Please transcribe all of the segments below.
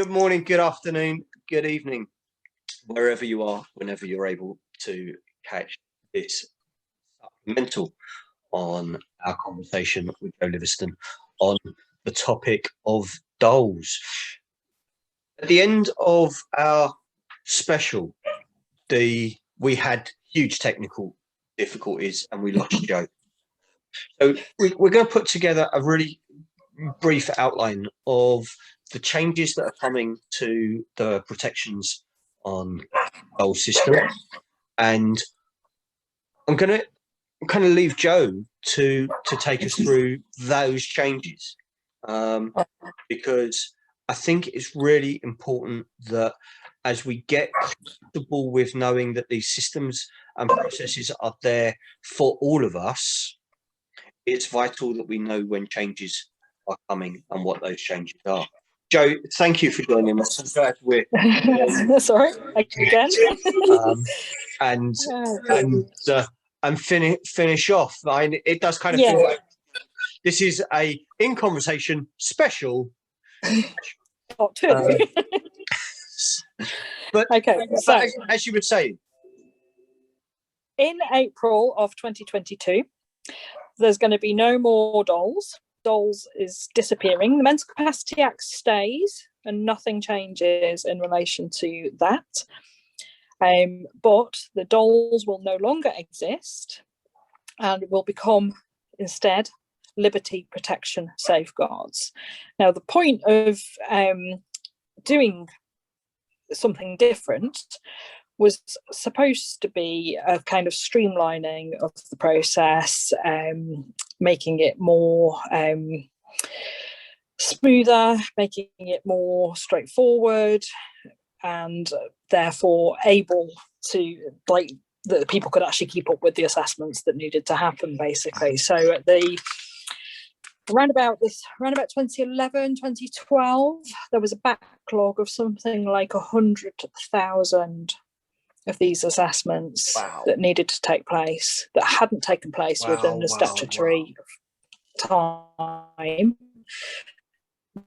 Good morning, good afternoon, good evening, wherever you are, whenever you're able to catch this supplemental on our conversation with Joe Livingston on the topic of DoLS. At the end of our special, we had huge technical difficulties and we lost Joe. So we're going to put together a really brief outline of the changes that are coming to the protections on DoLS system, and I'm going to kind of leave Joe to take us through those changes, because I think it's really important that as we get comfortable with knowing that these systems and processes are there for all of us, it's vital that we know when changes are coming and what those changes are. Joe, thank you for joining us. I'm glad we're sorry again. And finish off. It does kind of feel like this is a In Conversation special. Part two. But okay, so as you would say, in April of 2022, there's going to be no more DoLS. DoLS is disappearing. The Mental Capacity Act stays and nothing changes in relation to that. But the DoLS will no longer exist and will become instead liberty protection safeguards. Now, the point of doing something different was supposed to be a kind of streamlining of the process, making it more smoother, making it more straightforward, and therefore able to, like, that people could actually keep up with the assessments that needed to happen, basically. So at around about 2011, 2012, there was a backlog of something like 100,000 of these assessments that needed to take place, that hadn't taken place within the statutory time.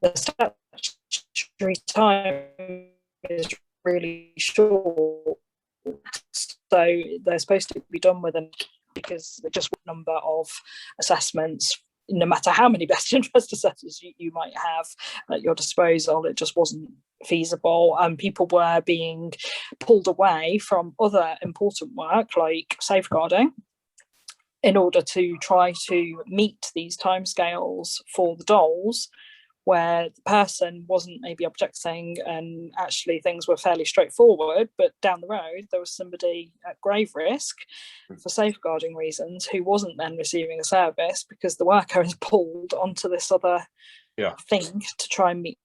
The statutory time is really short, so they're supposed to be done within, because they're just a number of assessments. No matter how many best interest assessors you might have at your disposal, it just wasn't feasible, and people were being pulled away from other important work like safeguarding in order to try to meet these timescales for the DoLS, where the person wasn't maybe objecting and actually things were fairly straightforward, but down the road there was somebody at grave risk for safeguarding reasons who wasn't then receiving a service because the worker is pulled onto this other thing to try and meet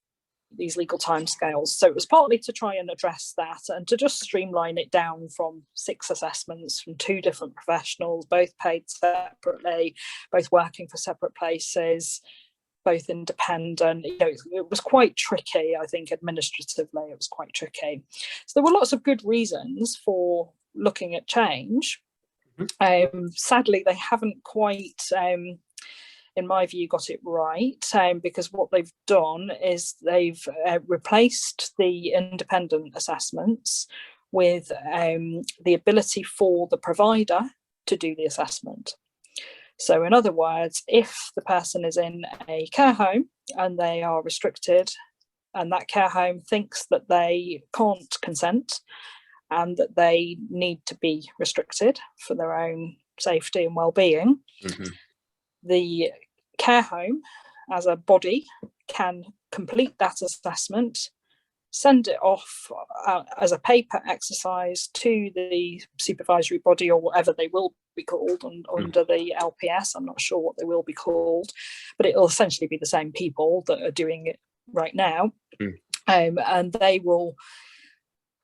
these legal timescales. So it was partly to try and address that and to just streamline it down from 6 assessments from 2 different professionals, both paid separately, both working for separate places, both independent. It was quite tricky, I think, administratively. It was quite tricky. So there were lots of good reasons for looking at change. Sadly, they haven't quite, in my view, got it right, because what they've done is they've replaced the independent assessments with the ability for the provider to do the assessment. So in other words, if the person is in a care home and they are restricted and that care home thinks that they can't consent and that they need to be restricted for their own safety and well-being, the care home as a body can complete that assessment, send it off as a paper exercise to the supervisory body or whatever they will be called under the LPS. I'm not sure what they will be called, but it will essentially be the same people that are doing it right now. And they will,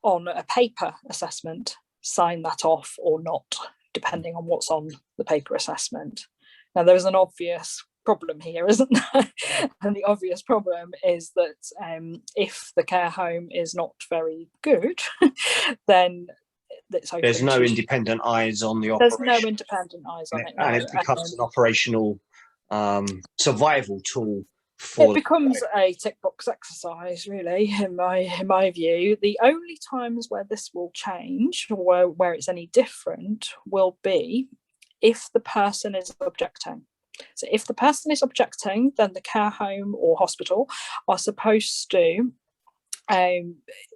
on a paper assessment, sign that off or not, depending on what's on the paper assessment. Now, there's an obvious problem here, isn't there? And the obvious problem is that if the care home is not very good, then there's no independent eyes on the operation. There's no independent eyes on it. And it becomes an operational survival tool for It becomes a tick box exercise, really, in my view. The only times where this will change, or where it's any different, will be if the person is objecting. So if the person is objecting, then the care home or hospital are supposed to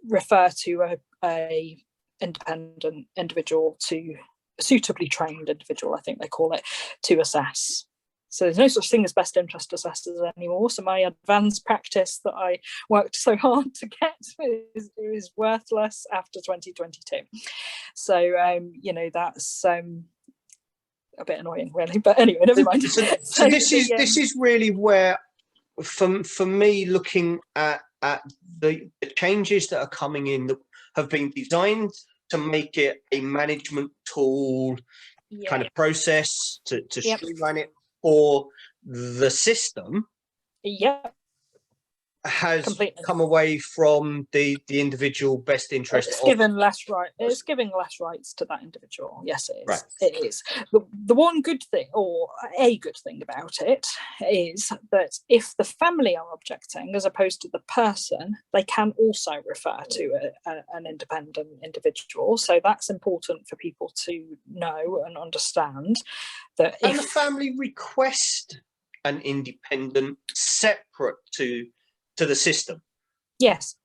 refer to a independent individual, to a suitably trained individual, I think they call it, to assess. So there's no such thing as best interest assessors anymore. So my advanced practice that I worked so hard to get is worthless after 2022. So you know, that's a bit annoying, really. But anyway, never mind. So this is really where, for me, looking at the changes that are coming in that have been designed to make it a management tool, kind of process to streamline it for the system, has completely come away from the individual best interest. It's given less right. It's giving less rights to that individual. Yes, it is. Right. It is. The one good thing, or a good thing about it, is that if the family are objecting, as opposed to the person, they can also refer to an independent individual. So that's important for people to know and understand. That if the family request an independent separate to the system. Yes.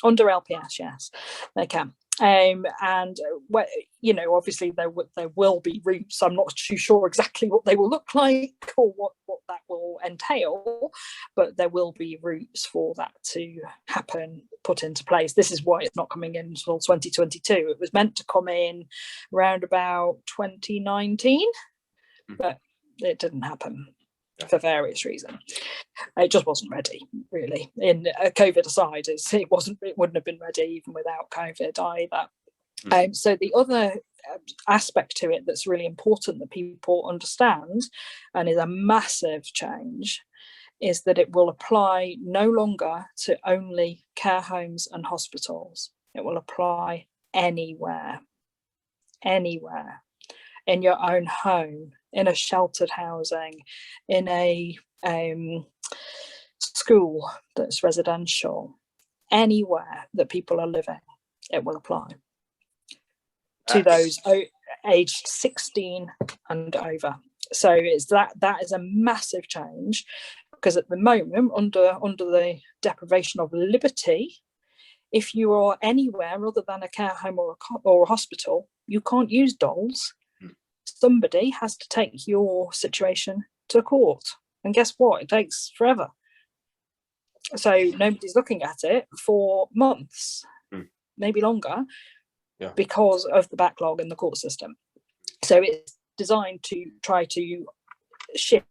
Under LPS, yes, they can. And you know, obviously there will be routes. I'm not too sure exactly what they will look like or what that will entail, but there will be routes for that to happen, put into place. This is why it's not coming in until 2022. It was meant to come in around about 2019, but it didn't happen for various reasons. It just wasn't ready, really. In COVID aside, it wouldn't have been ready even without COVID either. So the other aspect to it that's really important that people understand, and is a massive change, is that it will apply no longer to only care homes and hospitals. It will apply anywhere, in your own home, in a sheltered housing, in a school that's residential, anywhere that people are living, it will apply to those aged 16 and over. So it's that is a massive change, because at the moment, under the Deprivation of Liberty, if you are anywhere other than a care home or a hospital, you can't use DoLS. Somebody has to take your situation to court, and guess what? It takes forever. So nobody's looking at it for months, maybe longer, because of the backlog in the court system. So it's designed to try to shift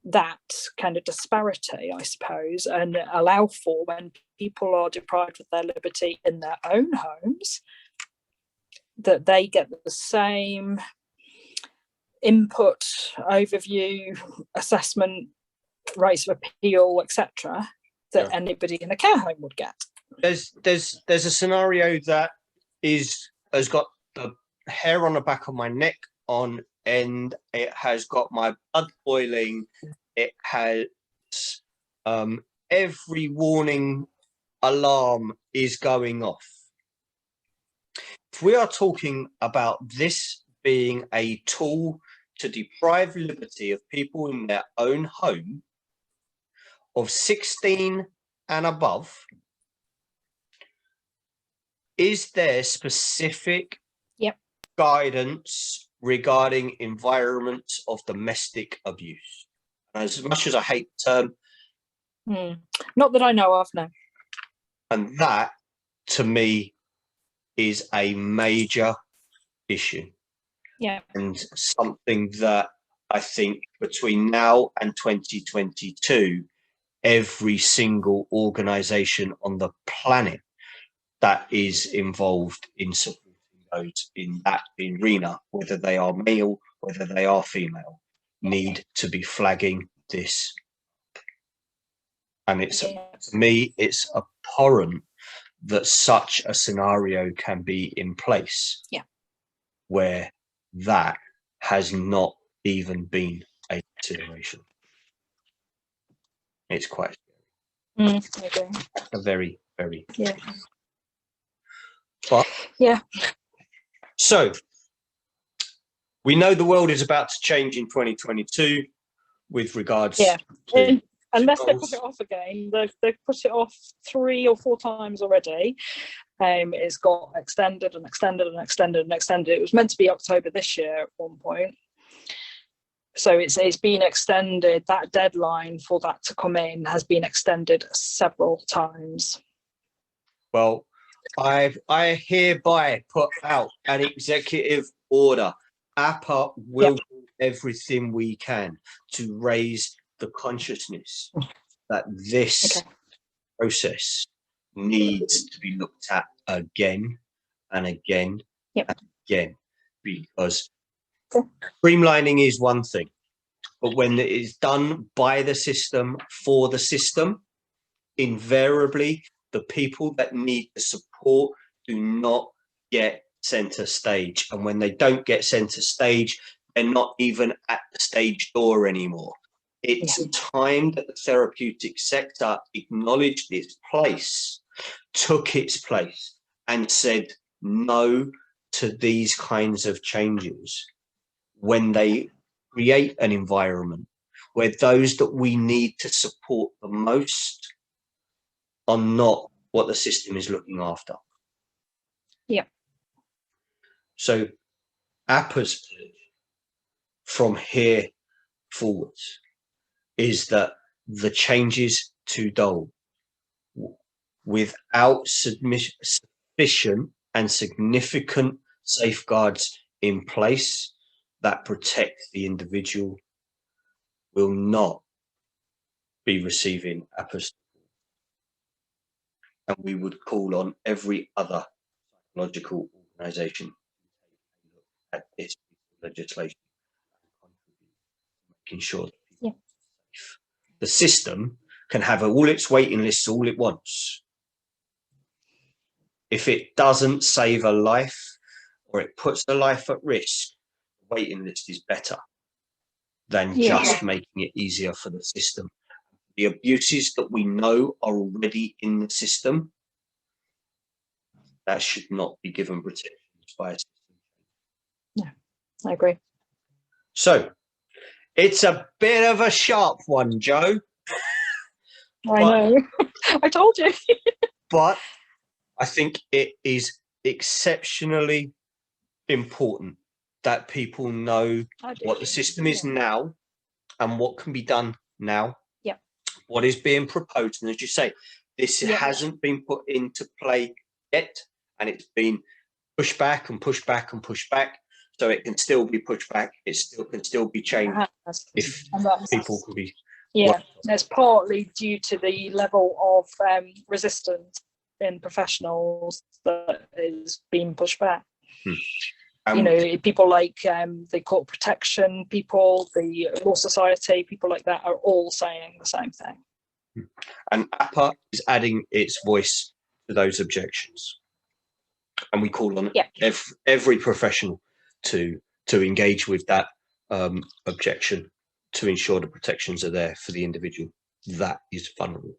that kind of disparity, I suppose, and allow for, when people are deprived of their liberty in their own homes, that they get the same input, overview, assessment, rights of appeal, etc., that anybody in a care home would get. There's a scenario that has got the hair on the back of my neck on end. It has got my blood boiling. It has every warning alarm is going off. If we are talking about this being a tool to deprive liberty of people in their own home of 16 and above, is there specific guidance regarding environments of domestic abuse? As much as I hate the term, not that I know of, no. And that, to me, is a major issue. And something that I think between now and 2022, every single organization on the planet that is involved in supporting those in that arena, whether they are male, whether they are female, need to be flagging this. And it's, to me, it's abhorrent that such a scenario can be in place where that has not even been a consideration. It's quite Okay. a very, very. Yeah. But Yeah. so we know the world is about to change in 2022 with regards to unless they put it off again. They've put it off 3 or 4 times already. It's got extended and extended and extended and extended. It was meant to be October this year at one point. So it's been extended. That deadline for that to come in has been extended several times. Well, I hereby put out an executive order. APA will do everything we can to raise the consciousness that this process needs to be looked at again and again and again, because streamlining is one thing, but when it is done by the system for the system, invariably the people that need the support do not get center stage, and when they don't get center stage, they're not even at the stage door anymore. It's time that the therapeutic sector acknowledged its place, took its place, and said no to these kinds of changes when they create an environment where those that we need to support the most are not what the system is looking after. Yeah. So APA's from here forwards is that the changes to DoL, without sufficient and significant safeguards in place that protect the individual, will not be receiving APA's. And we would call on every other psychological organisation to look at this legislation, making sure that people are safe. The system can have all its waiting lists all it wants. If it doesn't save a life or it puts the life at risk, the waiting list is better than just making it easier for the system. The abuses that we know are already in the system, that should not be given protections by a system. Yeah, I agree. So it's a bit of a sharp one, Joe. I know. I told you. But I think it is exceptionally important that people know what the system is now and what can be done now. Yeah. What is being proposed. And as you say, this hasn't been put into play yet, and it's been pushed back and pushed back and pushed back. So it can still be pushed back. It still can still be changed if people can be. Yeah, it's partly due to the level of resistance in professionals that is being pushed back. You know, people like the court protection people, the Law Society, people like that are all saying the same thing. And APA is adding its voice to those objections. And we call on every professional to engage with that objection to ensure the protections are there for the individual that is vulnerable.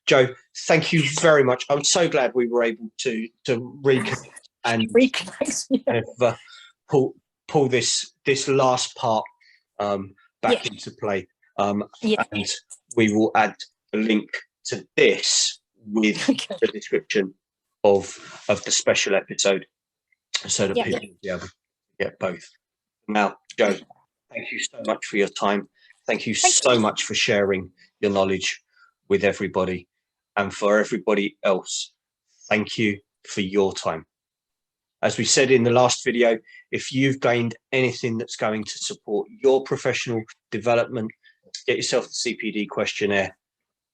Joe, thank you very much. I'm so glad we were able to reconnect and pull this last part back into play. And we will add a link to this with the description of the special episode, so that people will be able to get both. Now, Joe, thank you so much for your time. Thank you so much for sharing your knowledge with everybody, and for everybody else, thank you for your time. As we said in the last video, if you've gained anything that's going to support your professional development, get yourself the CPD questionnaire,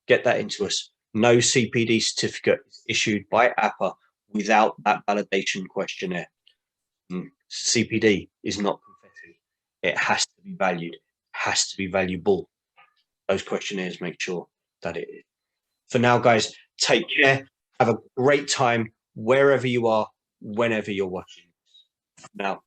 get that into us. No CPD certificate is issued by APA without that validation questionnaire. CPD is not confetti. It has to be valued, has to be valuable. Those questionnaires make sure that it is. For now, guys, take care. Have a great time wherever you are, whenever you're watching. Now.